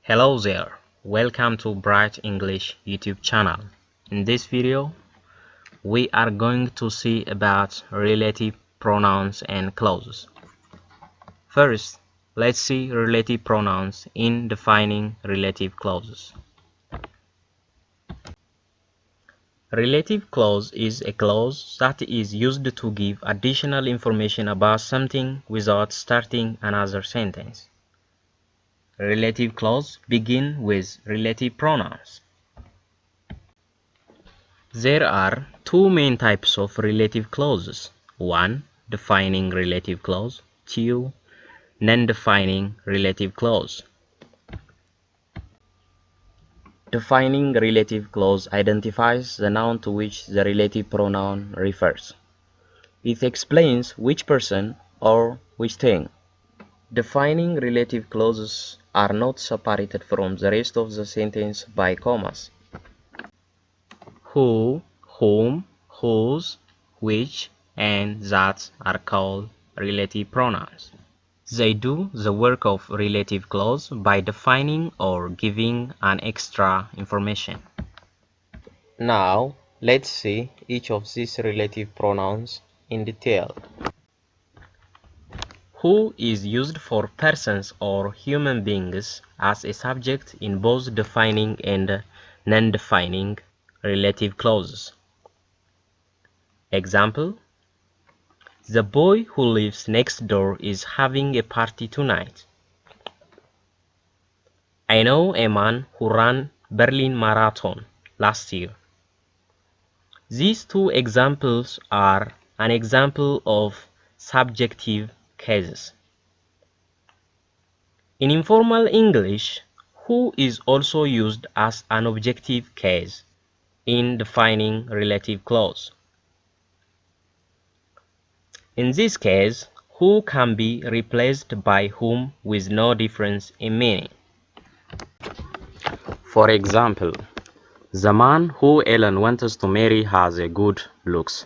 Hello there, welcome to Bright English YouTube channel. In this video, we are going to see about relative pronouns and clauses. First, let's see relative pronouns in defining relative clauses. Relative clause is a clause that is used to give additional information about something without starting another sentence. Relative clause begin with relative pronouns. There are two main types of relative clauses. 1. Defining relative clause. 2. Non-defining relative clause. Defining relative clause identifies the noun to which the relative pronoun refers. It explains which person or which thing. Defining relative clauses are not separated from the rest of the sentence by commas. Who, whom, whose, which, and that are called relative pronouns. They do the work of relative clause by defining or giving an extra information. Now, let's see each of these relative pronouns in detail. Who is used for persons or human beings as a subject in both defining and non-defining relative clauses. Example: the boy who lives next door is having a party tonight. I know a man who ran Berlin Marathon last year. These two examples are an example of subjective cases. In informal English, who is also used as an objective case in defining relative clause. In this case, who can be replaced by whom with no difference in meaning. For example, the man who Ellen wants to marry has a good looks.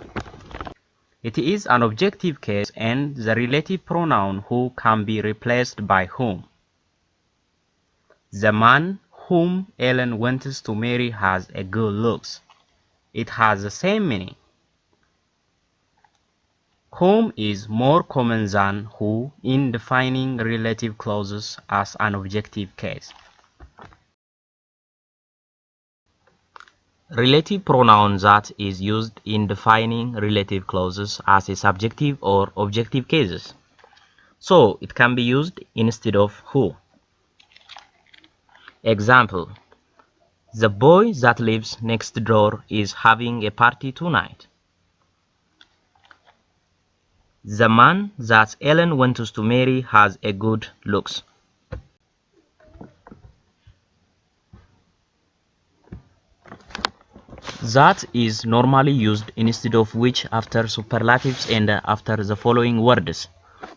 It is an objective case and the relative pronoun who can be replaced by whom. The man whom Ellen wants to marry has a good looks. It has the same meaning. Whom is more common than who in defining relative clauses as an objective case. Relative pronoun that is used in defining relative clauses as a subjective or objective cases. So it can be used instead of who. Example: the boy that lives next door is having a party tonight. The man that Ellen wants to marry has a good looks. That is normally used instead of which after superlatives and after the following words: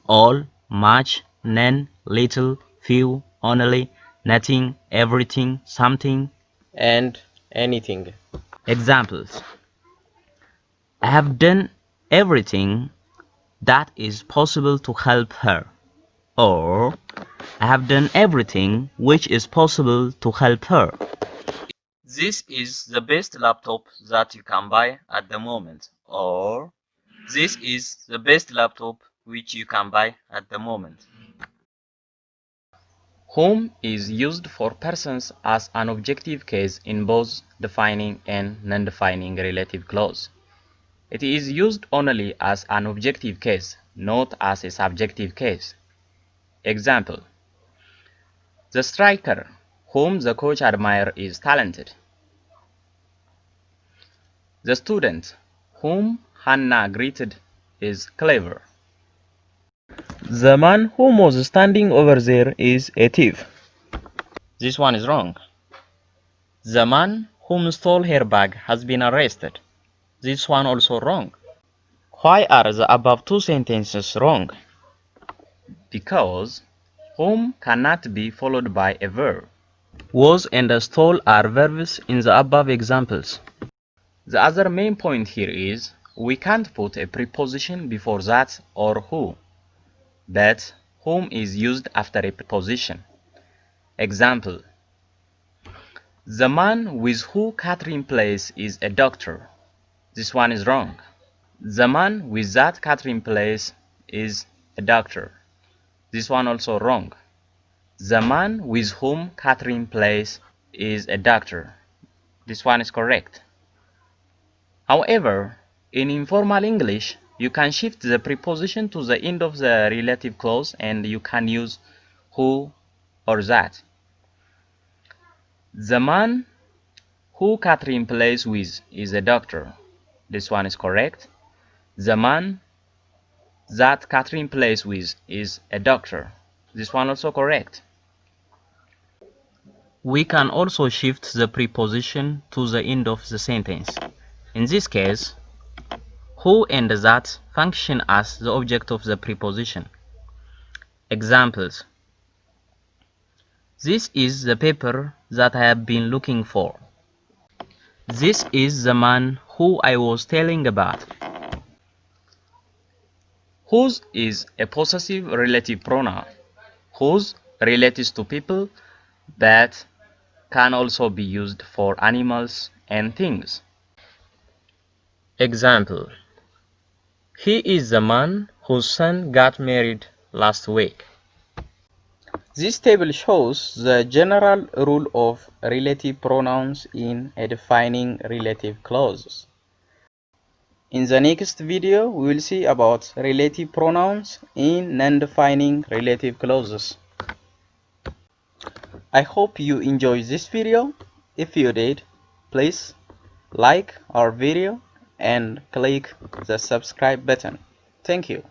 all, much, none, little, few, only, nothing, everything, something, and anything. Examples: I have done everything that is possible to help her, or I have done everything which is possible to help her. This is the best laptop that you can buy at the moment, or this is the best laptop which you can buy at the moment. Whom is used for persons as an objective case in both defining and non-defining relative clause. It is used only as an objective case, not as a subjective case. Example: the striker whom the coach admires is talented. The student whom Hannah greeted is clever. The man who was standing over there is a thief. This one is wrong. The man whom stole her bag has been arrested. This one also wrong. Why are the above two sentences wrong? Because whom cannot be followed by a verb. Was and stole are verbs in the above examples. The other main point here is we can't put a preposition before that or who, but whom is used after a preposition. Example: The man with who Catherine plays is a doctor. This one is wrong. The man with that Catherine plays is a doctor. This one also wrong. The man with whom Catherine plays is a doctor. This one is correct. However, in informal English, you can shift the preposition to the end of the relative clause and you can use who or that. The man who Catherine plays with is a doctor. This one is correct. The man that Catherine plays with is a doctor. This one also correct. We can also shift the preposition to the end of the sentence. In this case, who and that function as the object of the preposition. Examples: this is the paper that I have been looking for. This is the man who I was telling about. Whose is a possessive relative pronoun. Whose relates to people but can also be used for animals and things. Example: he is the man whose son got married last week. This table shows the general rule of relative pronouns in defining relative clauses. In the next video, we will see about relative pronouns in non-defining relative clauses. I hope you enjoyed this video. If you did, please like our video and click the subscribe button. Thank you.